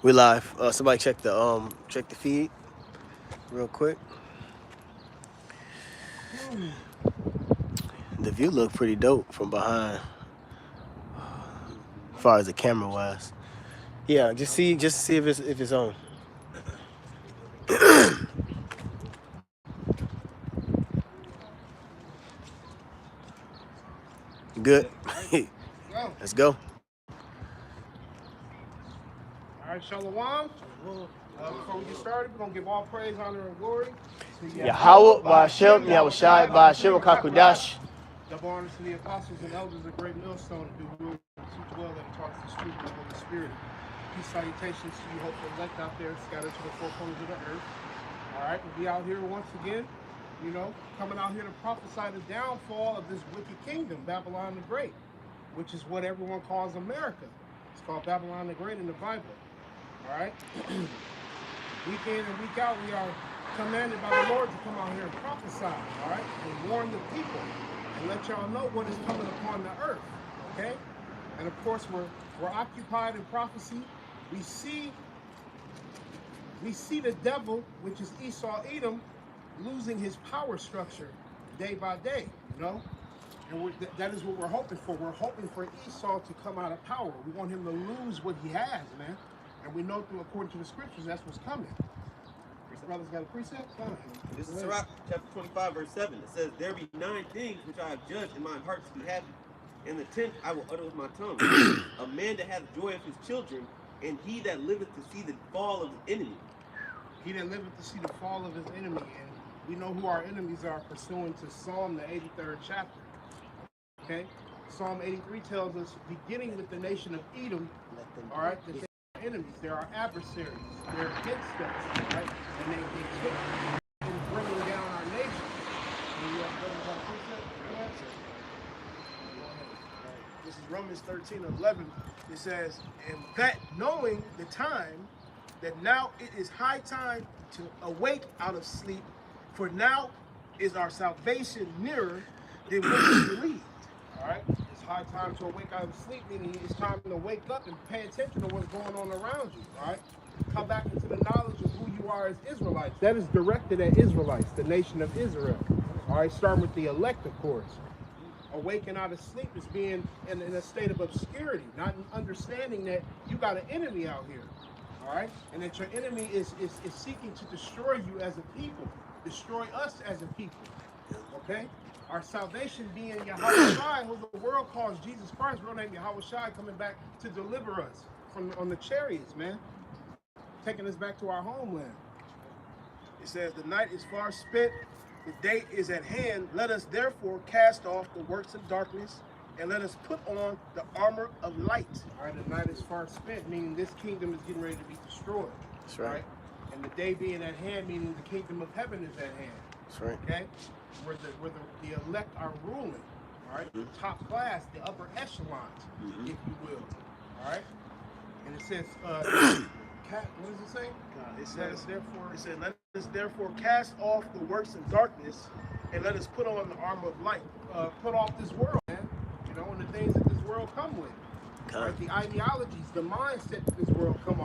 We live. Somebody check the feed real quick. The view looked pretty dope from behind, as far as the camera wise. Yeah, just see if it's on. Good. Go. Let's go. All right, Shalom. Before we get started, we're going to give all praise, honor, and glory to Yahweh Yahweh, Ba'Shem Ba'Shem, Yahushai Yahushai, Ba'Shem Ba'Shem, Kakudash. Kakudash. Double honors to the apostles and elders of Great Millstone, who will teach well and taught us the truth of the Holy Spirit. Peace salutations to you, hopeful elect out there scattered to the four corners of the earth. All right, we'll be out here once again, coming out here to prophesy the downfall of this wicked kingdom, Babylon the Great, which is what everyone calls America. It's called Babylon the Great in the Bible. All right. Week in and week out, we are commanded by the Lord to come out here and prophesy, all right, and warn the people and let y'all know what is coming upon the earth, okay? And of course, we're occupied in prophecy. We see the devil, which is Esau Edom, losing his power structure day by day, And that is what we're hoping for. We're hoping for Esau to come out of power. We want him to lose what he has, man. And we know according to the scriptures, that's what's coming. This brother's got a precept? This is Sirach, chapter 25, verse 7. It says, there be 9 things which I have judged in mine heart to be happy, and the 10th I will utter with my tongue. A man that hath joy of his children, and he that liveth to see the fall of his enemy. He that liveth to see the fall of his enemy. And we know who our enemies are pursuant to Psalm, the 83rd chapter. Okay? Psalm 83 tells us, beginning with the nation of Edom, all right, that they're enemies, they're our adversaries, they're against us, all right? And they took and bringing down our nation. And you have brothers on precept? Go ahead. This is Romans 13:11. It says, and that knowing the time, that now it is high time to awake out of sleep, for now is our salvation nearer than when we believed. All right? It's high time to awake out of sleep, meaning it's time to wake up and pay attention to what's going on around you. All right? Come back into the knowledge of who you are as Israelites. That is directed at Israelites, the nation of Israel. All right? Starting with the elect, of course. Awaken out of sleep is being in a state of obscurity, not understanding that you got an enemy out here. All right? And that your enemy is seeking to destroy you as a people, destroy us as a people. Okay? Our salvation being Yahushai, who the world calls Jesus Christ, real name Yahushai, coming back to deliver us from on the chariots, man. Taking us back to our homeland. It says, the night is far spent, the day is at hand. Let us therefore cast off the works of darkness, and let us put on the armor of light. All right, the night is far spent, meaning this kingdom is getting ready to be destroyed. That's right. And the day being at hand, meaning the kingdom of heaven is at hand. That's right. Okay? Where the elect are ruling. All right? The top class, the upper echelons, if you will. All right? And it says, what does it say? Let us therefore cast off the works of darkness, and let us put on the armor of light. Put off this world, man. And the things that this world come with. Right? The ideologies, the mindset that this world come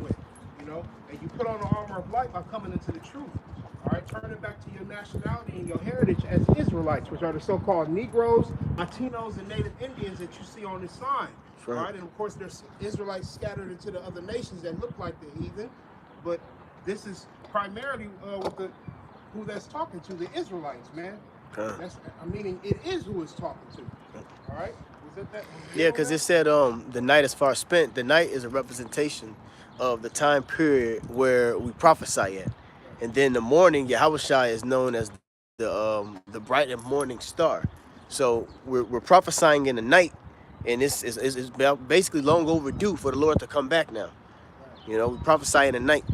with. And you put on the armor of light by coming into the truth. All right, turn it back to your nationality and your heritage as Israelites, which are the so-called Negroes, Latinos, and Native Indians that you see on this sign. Right. All right, and of course there's Israelites scattered into the other nations that look like the heathen, but this is primarily who that's talking to, the Israelites, man. Meaning it is who it's talking to. All right. Yeah, because it said the night is far spent. The night is a representation of the time period where we prophesy at. And then the morning, Yahushua is known as the bright and morning star. So we're prophesying in the night, and it's basically long overdue for the Lord to come back now. We prophesy in the night,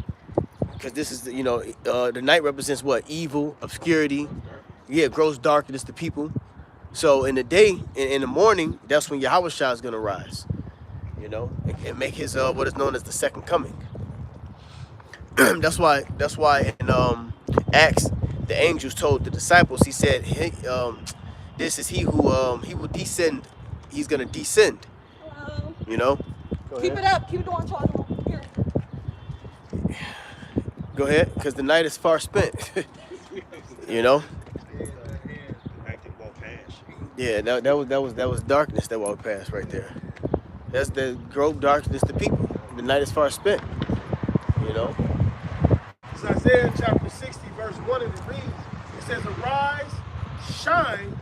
because this is the night represents what? Evil, obscurity. Yeah, gross darkness to people. So in the day, in the morning, that's when Yahushua is gonna rise, and make his what is known as the second coming. That's why in Acts, the angels told the disciples, he said, hey, this is he who he will descend. He's gonna descend. Hello. Keep it up. Keep doing talking here. Go ahead, because the night is far spent. You know. Yeah, that was darkness that walked past right there. That's the gross darkness to people. The night is far spent. You know. It's Isaiah chapter 60, verse 1, and it reads, it says, arise, shine,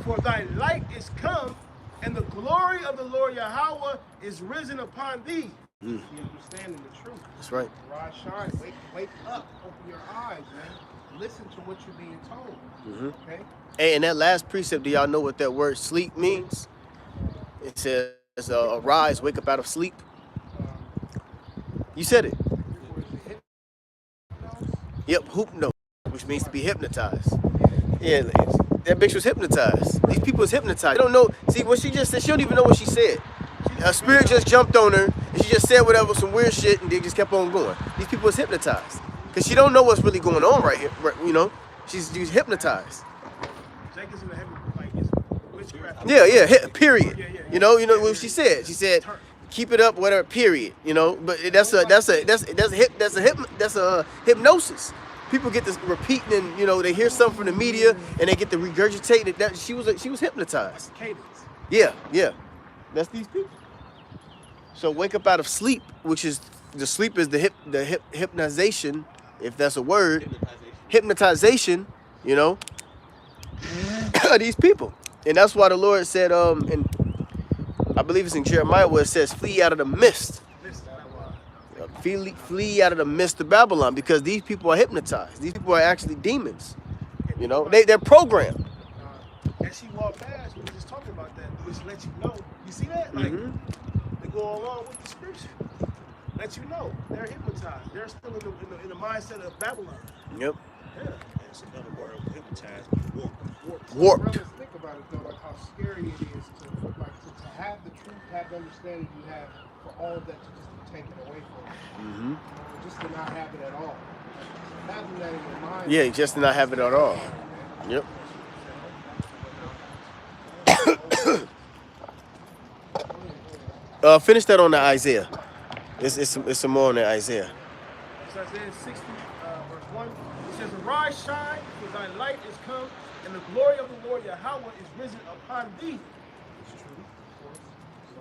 for thy light is come, and the glory of the Lord Yahweh is risen upon thee. Mm. You understanding the truth. That's right. Arise, shine, wake up, open your eyes, man. Listen to what you're being told. Mm-hmm. Okay? Hey, and that last precept, do y'all know what that word sleep means? It says, arise, wake up out of sleep. You said it. Yep, hypno, which means to be hypnotized. Yeah, that bitch was hypnotized. These people is hypnotized. They don't know. See, what she just said, she don't even know what she said. A spirit just jumped on her, and she just said whatever, some weird shit, and they just kept on going. These people is hypnotized. Because she don't know what's really going on right here, you know? She's hypnotized. Jacob's in the heaven, like, it's witchcraft. Yeah, period. You know what she said? She said, keep it up, whatever, period. You know, but that's a hypnosis. People get this repeating, and you know, they hear something from the media and they get to regurgitate it. That she was hypnotized. Yeah. That's these people. So wake up out of sleep, which is the sleep is the hypnotization, if that's a word. Hypnotization, you know, these people. And that's why the Lord said, and I believe it's in Jeremiah where it says, flee out of the mist. Flee out of the mist of Babylon, because these people are hypnotized. These people are actually demons. You know, they're programmed. And she walked past, we were just talking about that, which lets you know. You see that? Like, they go along with the scripture. Let you know they're hypnotized. They're still in the mindset of Babylon. Yep. Yeah. That's another word, hypnotized, Warped. Brothers, think about it though, like how scary it is to have the truth, have the understanding you have, for all of that to just be taken away from you. Mm-hmm. Just to not have it at all. Having that in your mind. Yeah, just to not have it at all. Yep. Finish that on the Isaiah. It's some more on the Isaiah. It's Isaiah 60, verse 1. It says, arise, shine, for thy light is come, and the glory of the Lord Yahweh is risen upon thee. It's true, of course.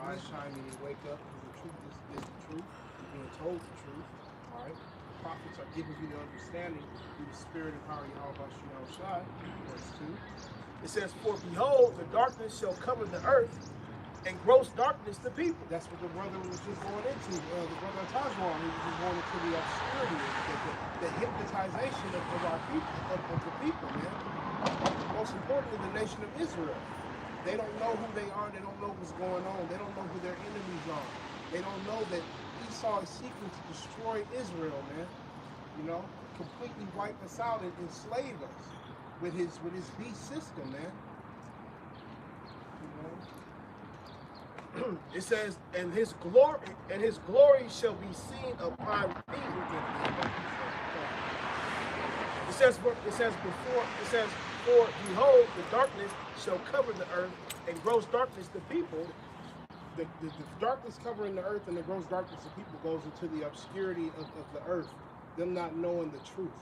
Rise, shine, and you wake up, because the truth is the truth. You're being told the truth. All right? The prophets are giving you the understanding through the spirit and power of Yahweh Shai. Verse 2. It says, for behold, the darkness shall cover the earth, and gross darkness the people. That's what the brother was just going into. The brother Tajwan, he was just going into the obscurity, the hypnotization of our people, of the people, man. Most importantly, the nation of Israel. They don't know who they are. They don't know what's going on. They don't know who their enemies are. They don't know that Esau is seeking to destroy Israel, man. You know, completely wipe us out and enslave us with his beast system, man. You know. It says, and his glory shall be seen upon thee. It says, for behold, the darkness shall cover the earth, and gross darkness the people. The darkness covering the earth and the gross darkness of people goes into the obscurity of the earth, them not knowing the truth.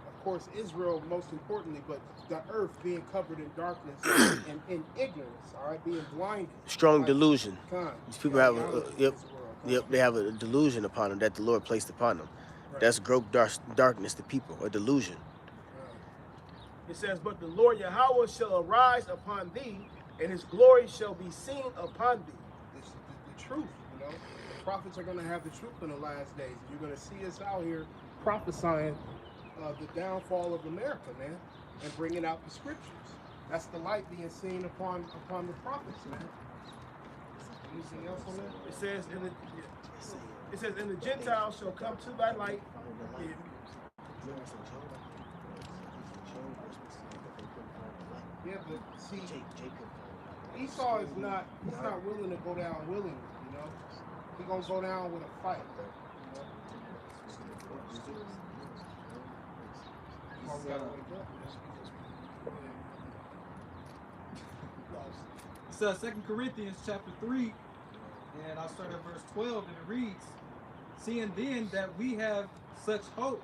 Of course, Israel most importantly, but the earth being covered in darkness and in ignorance, all right, being blinded. Strong delusion. These people have they have a delusion upon them that the Lord placed upon them. Right. That's gross darkness to people, a delusion. It says, but the Lord Yahweh shall arise upon thee, and his glory shall be seen upon thee. It's the truth, you know. The prophets are going to have the truth in the last days. You're going to see us out here prophesying the downfall of America, man, and bringing out the scriptures. That's the light being seen upon the prophets, man. Anything else on that? It says, and the Gentiles shall come to thy light. Yeah, but see, Esau is not willing to go down willingly, you know. He's gonna go down with a fight, you know. It's 2 Corinthians chapter 3, and I'll start at verse 12, and it reads, seeing then that we have such hope,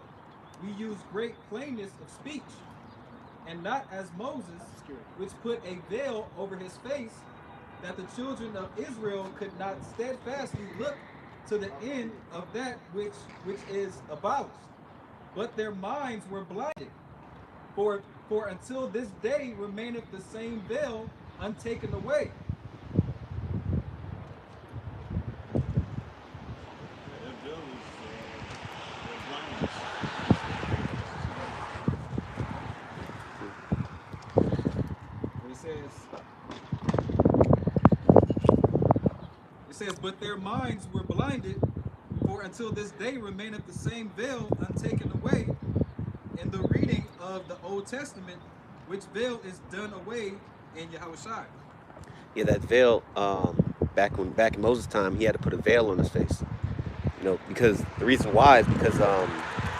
we use great plainness of speech, and not as Moses, which put a veil over his face, that the children of Israel could not steadfastly look to the end of that which is abolished, but their minds were blinded. For until this day remaineth the same veil untaken away. That bill is blindness. It says, but their minds were blinded, for until this day remaineth the same veil untaken away. In the reading of the Old Testament, which veil is done away in Yahushua. Yeah, that veil. Back in Moses' time, he had to put a veil on his face. You know, because the reason why is because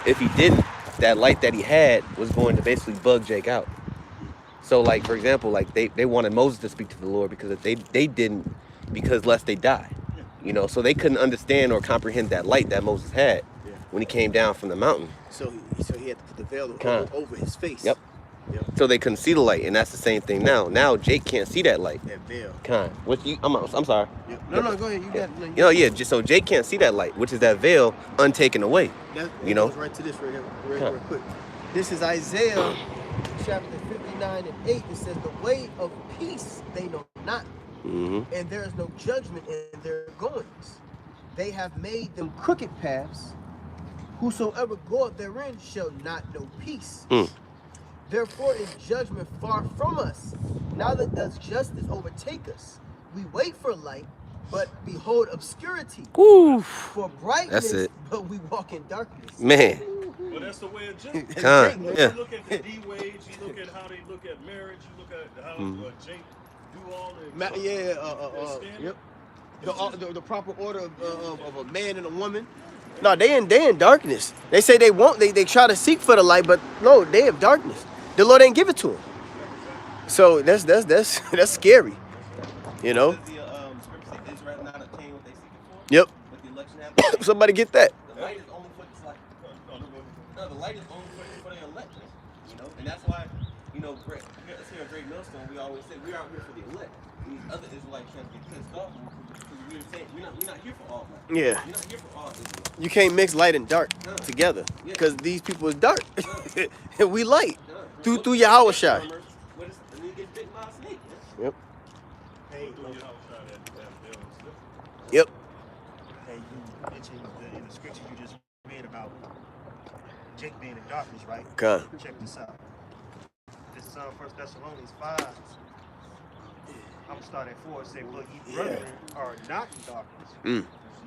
if he didn't, that light that he had was going to basically bug Jake out. So, like for example, like they wanted Moses to speak to the Lord because if they didn't, because lest they die. You know, so they couldn't understand or comprehend that light that Moses had when he came down from the mountain. So he had to put the veil over his face. Yep. So they couldn't see the light, and that's the same thing now. Now Jake can't see that light. That veil. What you? I'm sorry. Yep. No, go ahead. You got. You know, yeah. Just so Jake can't see that light, which is that veil untaken away. That you know. Goes right to this right here, real quick. This is Isaiah chapter 59 and 8. It says, "The way of peace they know not, and there is no judgment in their goings. They have made them crooked paths. Whosoever goeth therein shall not know peace. Therefore is judgment far from us. Now that does justice overtake us. We wait for light, but behold obscurity. Woo. For brightness, That's it. but we walk in darkness." Man. Well, that's the way of Jake. Con, When yeah. you look at the D-Wage, you look at how they look at marriage, you look at how Jake do all the Yep. The proper order of a man and a woman. No, they in darkness. They say they want, they try to seek for the light, but no, they have darkness. The Lord ain't give it to them. So that's scary. You know? Does the scripture say Israel not obtain what they seek for? Yep. But the election have Somebody get that. the light is only for the light is only for the elect. You know, and that's why, you know, here at Great Millstone, we always say we aren't here for the elect. And these other Israelites trying to get pissed off because we're saying we're not here for all that. Yeah. We're not here for all Israel. You can't mix light and dark together because these people is dark and we light through Yahweh Shai. And you get bitten by a snake. Yep. Hey, that bill. Yep. Hey, you mentioned in the scripture you just read about Jake being in darkness, right? Okay. Check this out. This is 1 Thessalonians 5. I'm gonna start at 4. It say, "Well, ye brethren are not in darkness,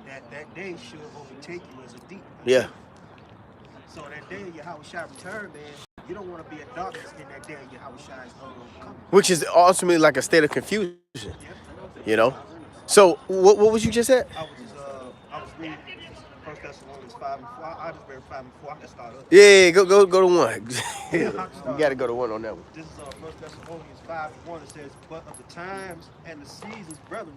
that day should overtake you as a deep." Yeah. So that day of Yahweh Shai return, man, you don't want to be in darkness in that day of Yahweh Shai's coming. Which is ultimately like a state of confusion. You know? So what was you just at? I was reading 1 Thessalonians 5 and 4. I just read 5 and 4. I can start up. Yeah, go to one. You gotta go to one on that one. This is 1 Thessalonians 5 and 1. It says, "But of the times and the seasons, brethren,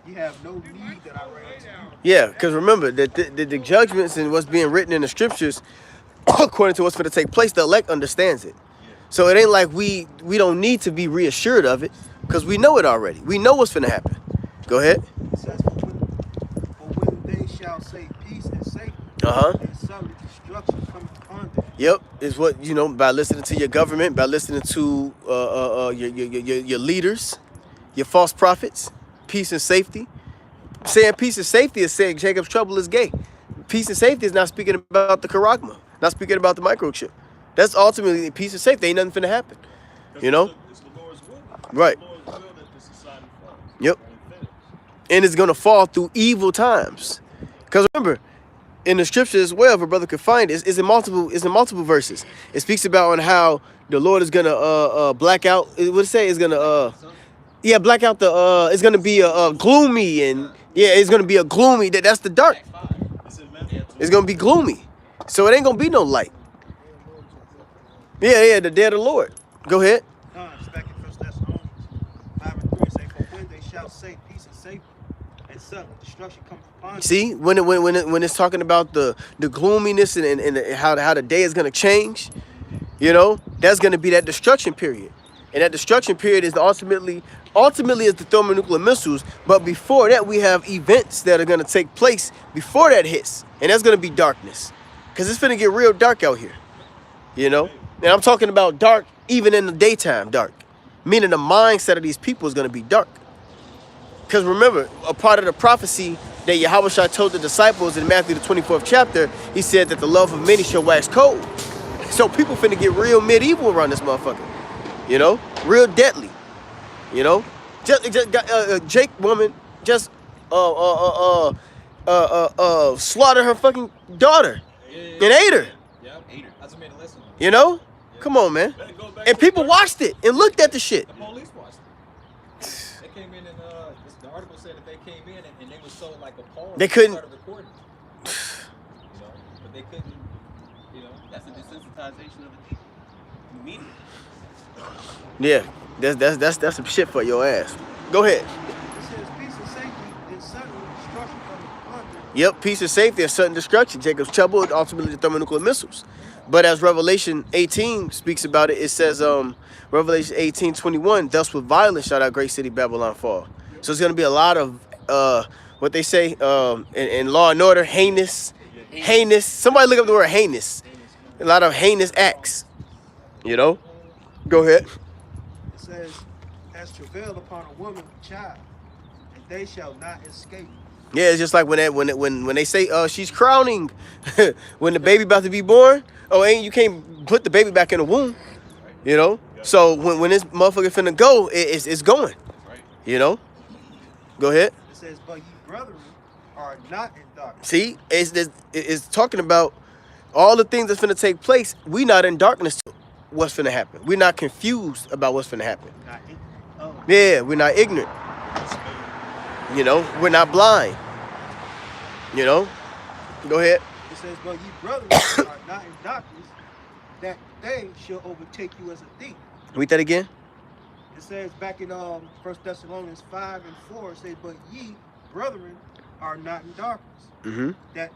you have no need that I write to you." Yeah, because remember that the judgments and what's being written in the scriptures, according to what's going to take place, the elect understands it. So it ain't like we don't need to be reassured of it because we know it already. We know what's going to happen. Go ahead. It says, for when they shall say peace and safety, and sudden destruction come upon them. Yep, is what, you know, by listening to your government, by listening to your leaders, your false prophets, peace and safety. Saying peace and safety is saying Jacob's trouble is gay. Peace and safety is not speaking about the charagma, not speaking about the microchip. That's ultimately peace and safety. Ain't nothing finna happen. You know? It's the Lord's will. Right. It's the Lord's will that this society falls. Yep. And it fails. And it's gonna fall through evil times. Because remember, in the scripture as well, if a brother could find it, it's in multiple verses. It speaks about on how the Lord is gonna black out. What it say? It's gonna black out the it's gonna be a gloomy, and it's gonna be a gloomy. That's the dark. It's gonna be gloomy, so it ain't gonna be no light. Yeah, the day of the Lord. Go ahead. It's back in 1 Thessalonians 5 and 3. It say, "For when they shall say peace and safety, and suddenly destruction comes upon you. See, when it's talking about the gloominess and how the day is gonna change, you know, that's gonna be that destruction period. And that destruction period is ultimately is the thermonuclear missiles. But before that, we have events that are gonna take place before that hits, and that's gonna be darkness, cause it's gonna get real dark out here, you know. And I'm talking about dark even in the daytime, dark, meaning the mindset of these people is gonna be dark. Because remember, a part of the prophecy that Yahushua told the disciples in Matthew the 24th chapter, he said that the love of many shall wax cold. So people finna get real medieval around this motherfucker, you know, real deadly, you know. Jake woman just slaughtered her fucking daughter and ate her, Yep. That's what made a lesson. you know. Come on, man. And people watched it and looked at the shit. The police watched it. They came in and the article said that they came in and they were so like appalled. They couldn't- started recording. You know, but they couldn't. You know, That's a desensitization of the people. Media. Yeah, that's some shit for your ass. Go ahead. It says peace and safety, and suddenly destruction comes upon them. Yep, peace and safety and sudden destruction. Jacob's trouble, ultimately the thermonuclear missiles. But as Revelation 18 speaks about it, it says, Revelation 18:21, thus with violence shall our great city Babylon fall. So it's going to be a lot of, what they say, in Law and Order, heinous. Somebody look up the word heinous. A lot of heinous acts, you know? Go ahead. It says, as travail upon a woman with child, and they shall not escape. Yeah, it's just like when they say she's crowning, when the baby about to be born. Oh, you can't put the baby back in the womb, you know. So when this motherfucker finna go, it's going, you know. Go ahead. It says, but ye brethren are not in darkness. See, it's talking about all the things that's finna take place. We not in darkness to what's finna happen. We're not confused about what's finna happen. Not ignorant of. Yeah, we're not ignorant. You know, we're not blind. You know. Go ahead. It says, but ye brethren are not in darkness, that they shall overtake you as a thief. Read that again. It says back in 1 Thessalonians 5:4, it says, but ye brethren are not in darkness, Mm-hmm. that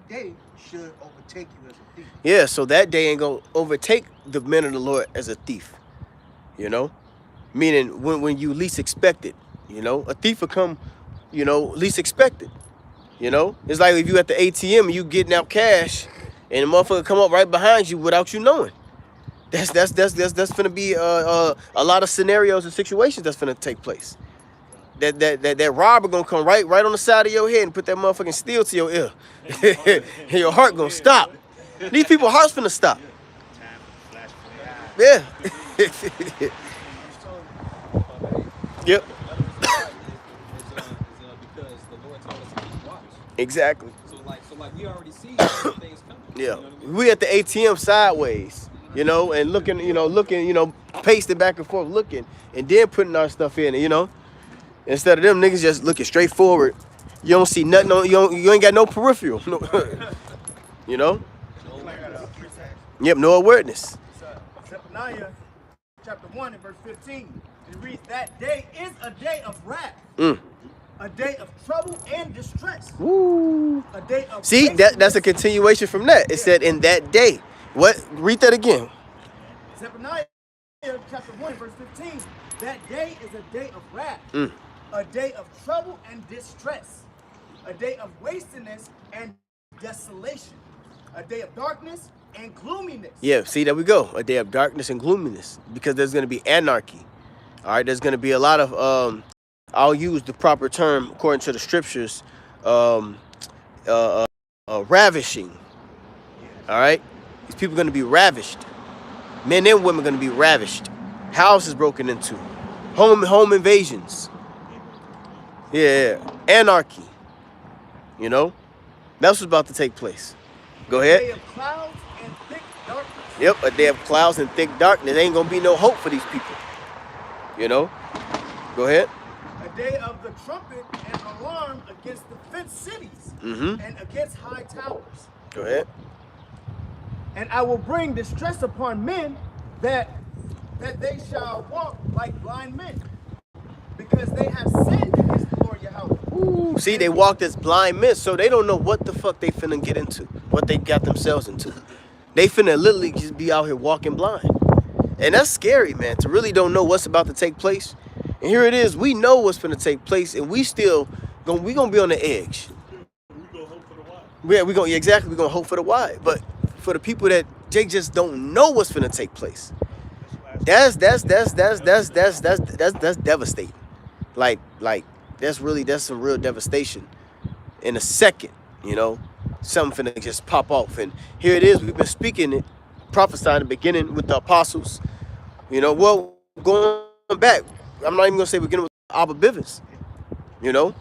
day should overtake you as a thief. Yeah, so that day ain't gonna overtake the men of the Lord as a thief. You know? Meaning when you least expect it, you know, a thief will come, you know, least expected. You know? It's like if you at the ATM and you getting out cash and the motherfucker come up right behind you without you knowing. That's finna be a lot of scenarios and situations that's finna take place. That robber gonna come right on the side of your head and put that motherfucking steel to your ear. And your heart gonna stop. These people's hearts finna stop. Yeah. Yep. Because the Lord told us to keep watch. Exactly. So like we already see things coming. Yeah. You know what I mean? We at the ATM sideways, you know, and looking, pacing back and forth, looking, and then putting our stuff in, you know. Instead of them niggas just looking straight forward. You don't see nothing on, you ain't got no peripheral. No, you know? Yep, no awareness. Zephaniah chapter 1 and verse 15. It reads, that day is a day of wrath, a day of trouble and distress, Woo. a day of See, that's a wastefulness. continuation from that. It said in that day. What? Read that again. Zephaniah chapter 1 verse 15. That day is a day of wrath, a day of trouble and distress, a day of wastiness and desolation, a day of darkness and gloominess. Yeah, see, there we go. A day of darkness and gloominess. Because there's going to be anarchy. All right, there's going to be a lot of, I'll use the proper term according to the scriptures, ravishing. All right? These people are going to be ravished. Men and women are going to be ravished. Houses broken into. Home invasions. Yeah. Anarchy. You know? That's what's about to take place. Go A day ahead. of clouds and thick darkness. Yep, a day of clouds and thick darkness. Ain't going to be no hope for these people. You know? Go ahead. A day of the trumpet and alarm against the fenced cities and against high towers. Go ahead. And I will bring distress upon men that they shall walk like blind men, because they have sinned against the Lord Yahweh. Ooh, see, they walked as blind men, so they don't know what the fuck they finna get into, what they got themselves into. They finna literally just be out here walking blind. And that's scary, man, to really don't know what's about to take place. And here it is, we know what's finna take place, and we gonna be on the edge. We go hope for the wild. Yeah, we're gonna hope for the wide. But for the people that they just don't know what's finna take place, that's devastating. Like that's some real devastation in a second, you know. Something finna just pop off. And here it is, we've been speaking it, prophesying in the beginning with the apostles. You know, well, going back, I'm not even gonna say beginning with Abba Bivens, you know.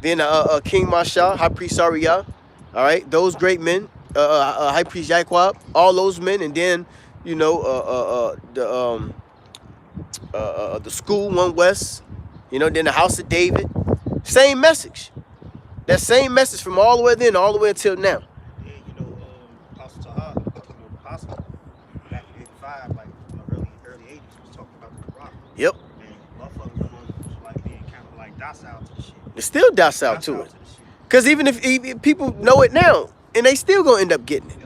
Then King Masha, High Priest Sariah, all right, those great men, High Priest Yaquab, all those men, and then, you know, the school, One West, you know, then the House of David, same message. That same message from all the way then, all the way until now. Yeah, you know, Apostle Taha, you know, Apostle, back in 85, like early 80s, was talking about the rock. Yep. And motherfuckers was like being kind of like docile to the shit. It's still docile to it. Because even if people know it now, and they still gonna end up getting it.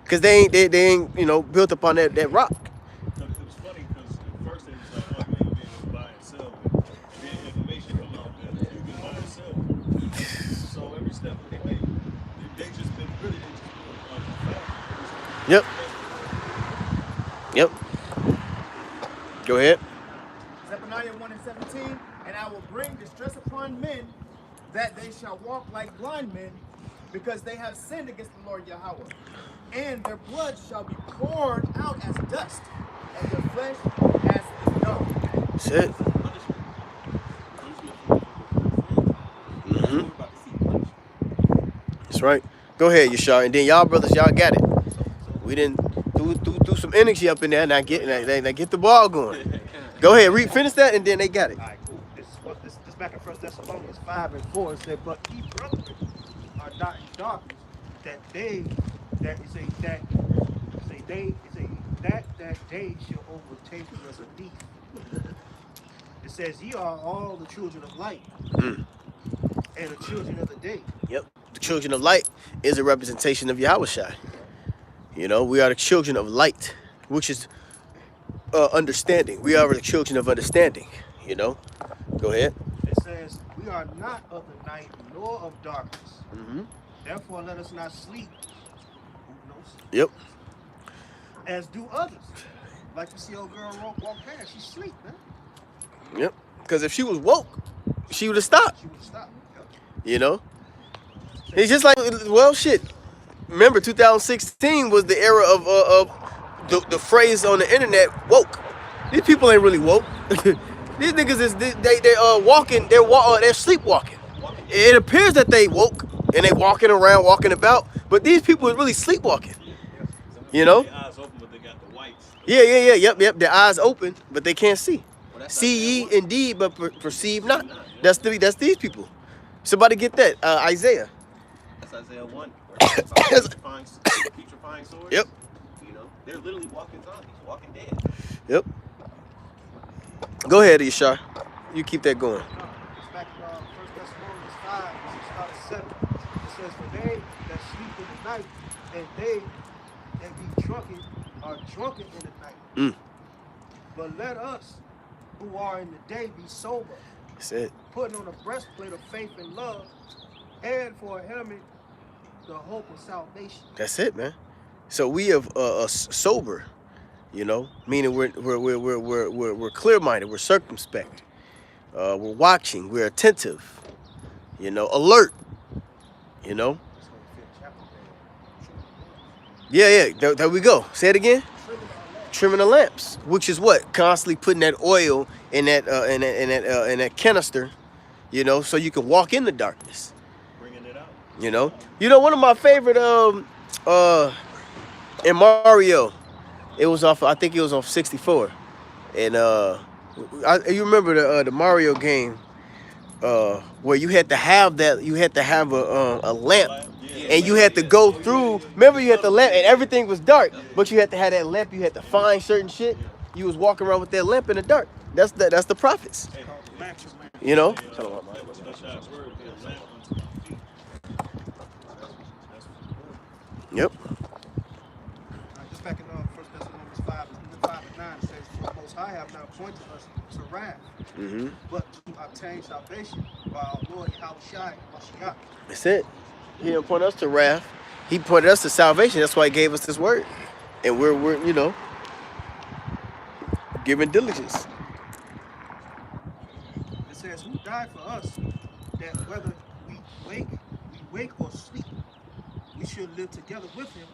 Because they ain't, you know, built upon that rock. It was funny because at first they was like, oh, you ain't being able to buy and sell. And then information come out that you can buy and sell. So every step they make, they just been really, they just doing fact. Yep. Yep. Go ahead. Zephaniah 1:17, and I will bring distress upon men, that they shall walk like blind men, because they have sinned against the Lord Yahweh. And their blood shall be poured out as dust, and their flesh as the dung. That's it. That's right. Go ahead, Yashar. And then y'all brothers, y'all got it. We didn't do some energy up in there, and I get the ball going. Go ahead, finish that, and then they got it. All right, cool. This back in 1 Thessalonians 5:4, it said, but ye brethren are not in darkness, that day shall overtake you as a thief. It says, ye are all the children of light, and the children of the day. Yep. The children of light is a representation of Yahushua. You know, we are the children of light, which is understanding. We are the children of understanding, you know. Go ahead. It says, we are not of the night nor of darkness. Therefore, let us not sleep. Who knows? Yep. As do others. Like you see old girl walk past, she sleep, man. Yep. Because if she was woke, she would have stopped. She would stop. You know. It's just like, well, shit. Remember, 2016 was the era of the phrase on the internet, woke. These people ain't really woke. These niggas is they walking. They're sleepwalking. It appears that they woke and they walking around, walking about, but these people are really sleepwalking. You know? Their eyes open, but they got the whites. Yeah. Yep. Their eyes open, but they can't see. See ye indeed, but perceive not. That's these people. Somebody get that. Isaiah. That's Isaiah 1. Putrefying swords. Yep. You know, they're literally walking zombies, walking dead. Yep. Go ahead, Ishar. You keep that going. It's back in 1 Thessalonians 5, 6 out of 7. It says, for they that sleep in the night, and they that be drunken are drunken in the night. But let us who are in the day be sober, That's it. putting on a breastplate of faith and love, and for a helmet the hope of salvation. That's it, man. So we have sober, you know, meaning we're clear-minded, we're circumspect, we're watching, we're attentive, you know, alert, you know. Yeah. There we go. Say it again. Trimming the lamps, which is what? Constantly putting that oil in that canister, you know, so you can walk in the darkness. Bringing it out. You know, one of my favorite in Mario, it was off. I think it was off 64, and you remember the Mario game where you had to have that. You had to have a lamp, and you had to go through. Remember, you had the lamp, and everything was dark, but you had to have that lamp. You had to find certain shit. You was walking around with that lamp in the dark. That's the prophets. You know. Let thy word be a lamp unto my feet. That's Yep. Just back in 1 Thessalonians 5:5-9, it says, "For the Most High have not appointed us to wrath, Mm-hmm. but to obtain salvation by our Lord Yahushua Mashiach." That's it. He didn't point us to wrath. He pointed us to salvation. That's why he gave us this word. And we're you know, giving diligence. It says, "Who died for us, that whether we wake or sleep, we should live together with him.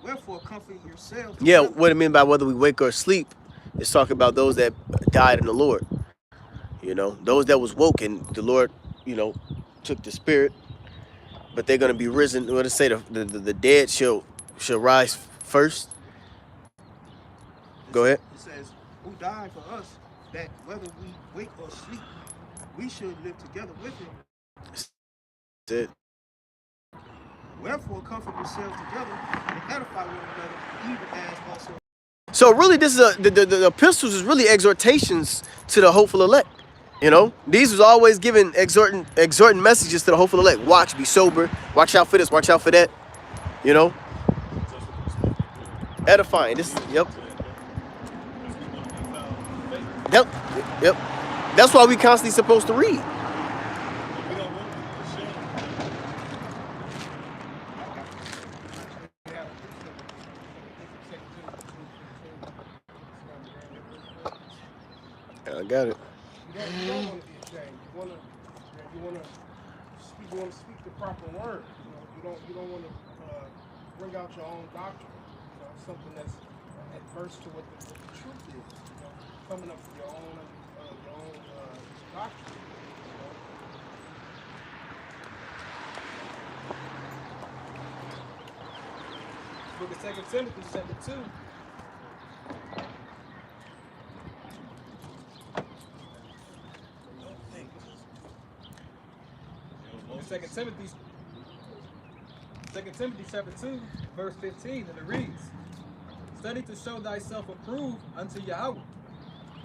Wherefore comfort yourselves." Yeah, together." what I mean by whether we wake or sleep is talking about those that died in the Lord. You know, those that was woken, the Lord, you know, took the spirit, but they're gonna be risen. What to say, the dead shall rise first. Go ahead. It says, "Who died for us, that whether we wake or sleep, we should live together with him. That's it. Wherefore comfort yourselves together and edify one another, even as also." So really, this is the epistles is really exhortations to the hopeful elect. You know, these was always giving exhorting messages to the hopeful elect. Watch, be sober, watch out for this, watch out for that. You know, edifying. This, yep. Yep, yep. That's why we constantly supposed to read. I got it. You don't want to be ashamed. You want to speak the proper word. You don't want to bring out your own doctrine. Something that's adverse to what the truth is. Coming up with your own doctrine. Book of 2 Timothy chapter 2. In 2 Timothy chapter 2, verse 15, and it reads, "Study to show thyself approved unto Yahweh,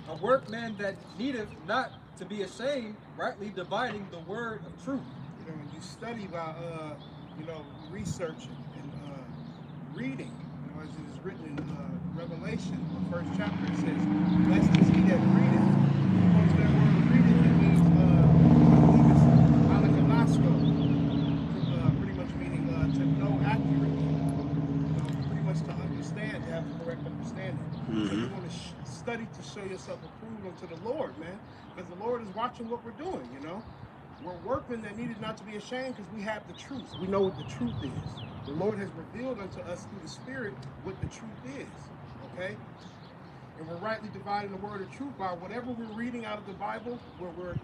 a workman that needeth not to be ashamed, rightly dividing the word of truth." When you study by researching and reading, as it is written in Revelation, the first chapter, it says, "Blessed is he that readeth." When that word readeth, it means alakalasko, pretty much meaning to know accurately, pretty much to understand, to have the correct understanding. So you want to study to show yourself approved unto the Lord, man, because the Lord is watching what we're doing. We're workmen that needed not to be ashamed because we have the truth. We know what the truth is. The Lord has revealed unto us through the Spirit what the truth is, okay? And we're rightly dividing the word of truth by whatever we're reading out of the Bible, where we're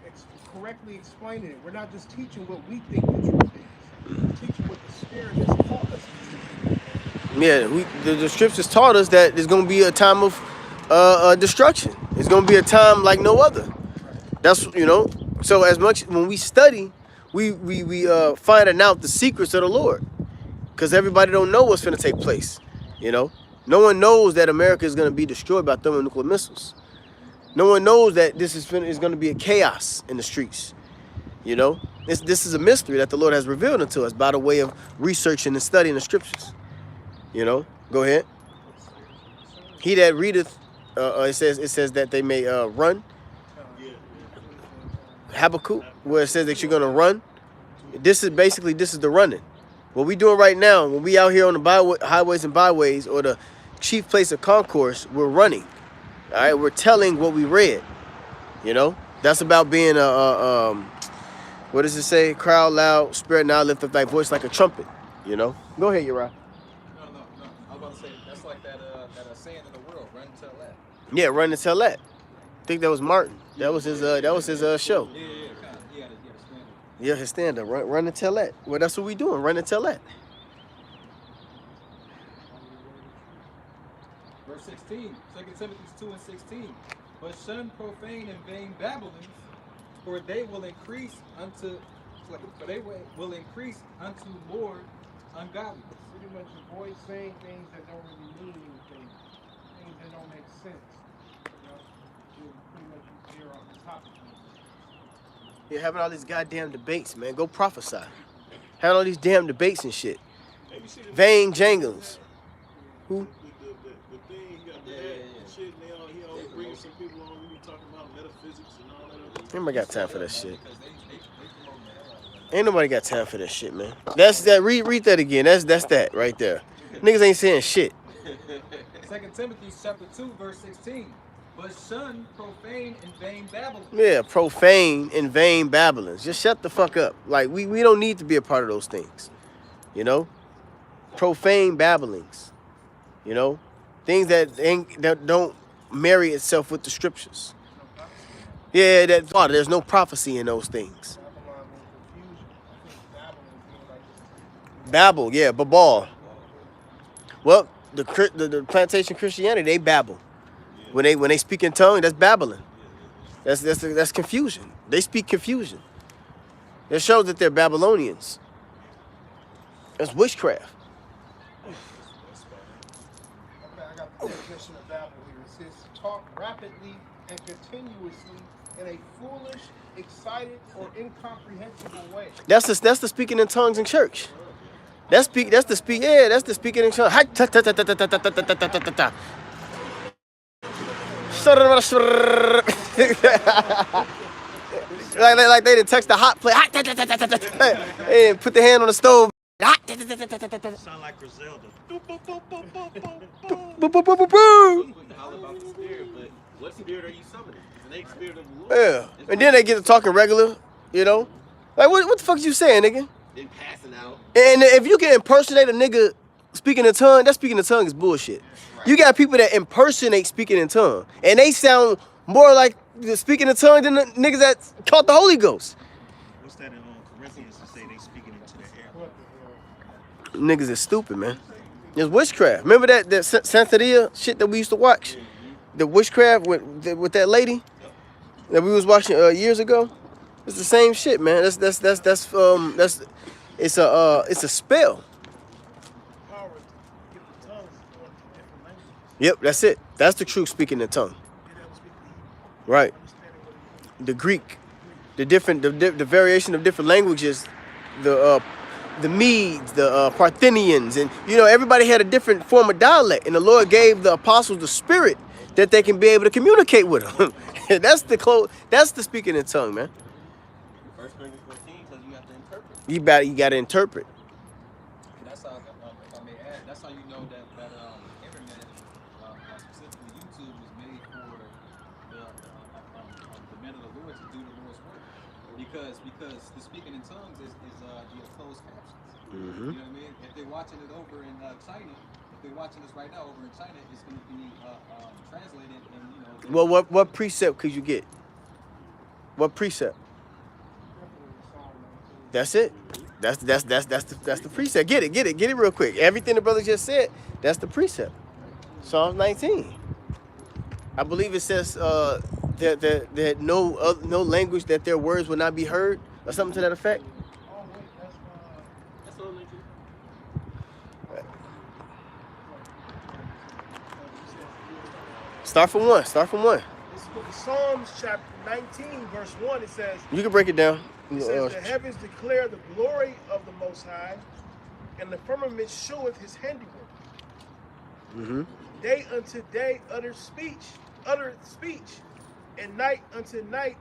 correctly explaining it. We're not just teaching what we think the truth is. We're teaching what the Spirit has taught us the truth. Yeah, the scriptures taught us that there's going to be a time of destruction. It's going to be a time like no other. That's, so as much when we study, we finding out the secrets of the Lord, because everybody don't know what's going to take place. No one knows that America is going to be destroyed by thermonuclear missiles. No one knows that this is going to be a chaos in the streets. This is a mystery that the Lord has revealed unto us by the way of researching and studying the scriptures. Go ahead. He that readeth, it says that they may run. Habakkuk, where it says that you're going to run. This is the running. What we doing right now, when we out here on the highways and byways, or the chief place of concourse, we're running. All right, we're telling what we read. That's about being what does it say? Cry out loud, spirit now, lift up thy voice like a trumpet. Go ahead, Uriah. No. I was about to say, that's like that saying in the world, run and tell that. Yeah, run and tell that. I think that was Martin. That was his show. Yeah, his stand-up. Run and tell that. Well, that's what we doing. Run and tell that. Verse 16, 2 Timothy 2 and 16. "But shun profane and vain babblings, for they will increase unto more ungodliness." Pretty much avoid saying things that don't really mean anything, things that don't make sense. You pretty much zero off the topic. You're having all these goddamn debates, man. Go prophesy. Having all these damn debates and shit. Hey, you see the Vain jangles. Who? the thing he got mad and shit, and he always brings some people on. We be talking about metaphysics and all that. Ain't nobody got time for that shit. Ain't nobody got time for that shit, man. That's that. Read that again. That's that right there. Niggas ain't saying shit. 2 Timothy chapter 2, verse 16. But shun profane and vain babblings. Yeah, profane and vain babblings. Just shut the fuck up. Like we don't need to be a part of those things. You know? Profane babblings. You know? Things that don't marry itself with the scriptures. Yeah, there's no prophecy in those things. Babble, yeah, babal. Well, the plantation Christianity, they babble. When they speak in tongue, that's babbling. That's confusion. They speak confusion. It shows that they're Babylonians. That's witchcraft. Okay, I got the definition of babble here. It says talk rapidly and continuously in a foolish, excited, or incomprehensible way. That's the speaking in tongues in church. That's the speaking in tongues. like they didn't touch the hot plate. They didn't put the hand on the stove. Sound like Griselda. Boo, boo, boo, boo, boo. Holler about the spirit, but what spirit are you summoning? The next spirit of the Lord. Yeah, and then they get to talking regular, you know. Like what the fuck you saying, nigga? Then passing out. And if you can impersonate a nigga speaking in tongue, that speaking in tongue is bullshit. You got people that impersonate speaking in tongue, and they sound more like the speaking in tongue than the niggas that caught the Holy Ghost. What's that in Corinthians to say they speaking into the air? Niggas is stupid, man. It's witchcraft. Remember that Santeria shit that we used to watch? The witchcraft with that lady that we was watching years ago? It's the same shit, man. It's a spell. Power to get the tongues going to different languages. Yep, that's it. That's the truth speaking in tongue. Get able to speak the Hebrew, Right. understanding what it is. The Greek, the variation of different languages, the Medes, the Parthians, and everybody had a different form of dialect, and the Lord gave the apostles the spirit that they can be able to communicate with them. That's the speaking in tongue, man. 1 Corinthians 14 because you have to interpret. You got to interpret. And that's how, if I may add, that's how you know that internet, specifically YouTube, was made for the men of the Lord to do the Lord's work. Because the speaking in tongues is the closed captions. Mm-hmm. You know what I mean? If they're watching it over in China, if they're watching this right now over in China, it's going to be translated and Well, what precept could you get? What precept? That's it. That's the precept. Get it real quick. Everything the brother just said, that's the precept. Psalms 19. I believe it says that no language that their words will not be heard, or something to that effect. Oh, wait, That's all they do. Start from one. This is book of Psalms, chapter 19, verse 1. It says, You can break it down. the heavens declare the glory of the Most High, and the firmament showeth his handiwork. Mm-hmm. Day unto day uttereth speech, and night unto night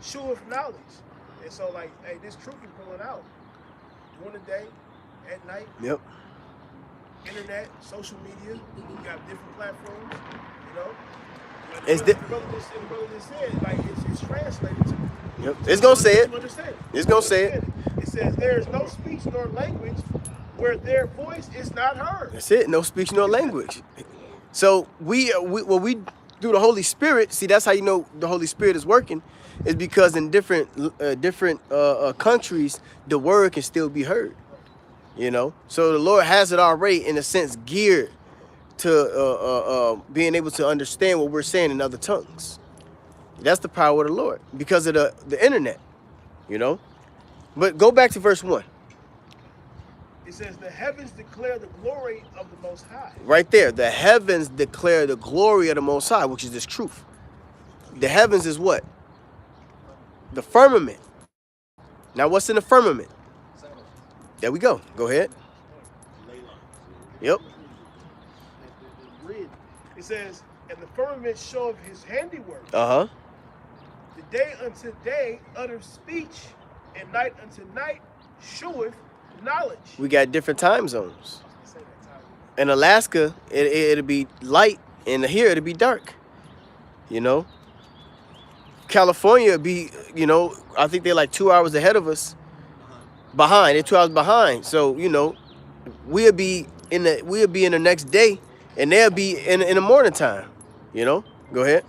sheweth knowledge. And so, this truth is going out during the day, at night. Yep. Internet, social media, we got different platforms, you know. It's the brother just said, it's translated to. Yep. It's gonna say it. You understand? It's gonna say it. It says there is no speech nor language where their voice is not heard. That's it. No speech, no language. So we through the Holy Spirit. See, that's how you know the Holy Spirit is working, is because in different countries the word can still be heard. So the Lord has it already, in a sense, geared to being able to understand what we're saying in other tongues. That's the power of the Lord because of the internet. But go back to verse 1. It says the heavens declare the glory of the Most High. Right there, the heavens declare the glory of the Most High, which is this truth. The heavens is what? The firmament. Now what's in the firmament? There we go. Go ahead. Yep. It says, and the firmament showeth his handiwork. Uh-huh. The day unto day uttereth speech, and night unto night sheweth knowledge. We got different time zones. In Alaska, it'll be light, and here it'll be dark. You know? California would be, you know, I think they're like 2 hours ahead of us. Behind. They're 2 hours behind. So, you know, we'll be in the next day, and they'll be in the morning time. You know? Go ahead.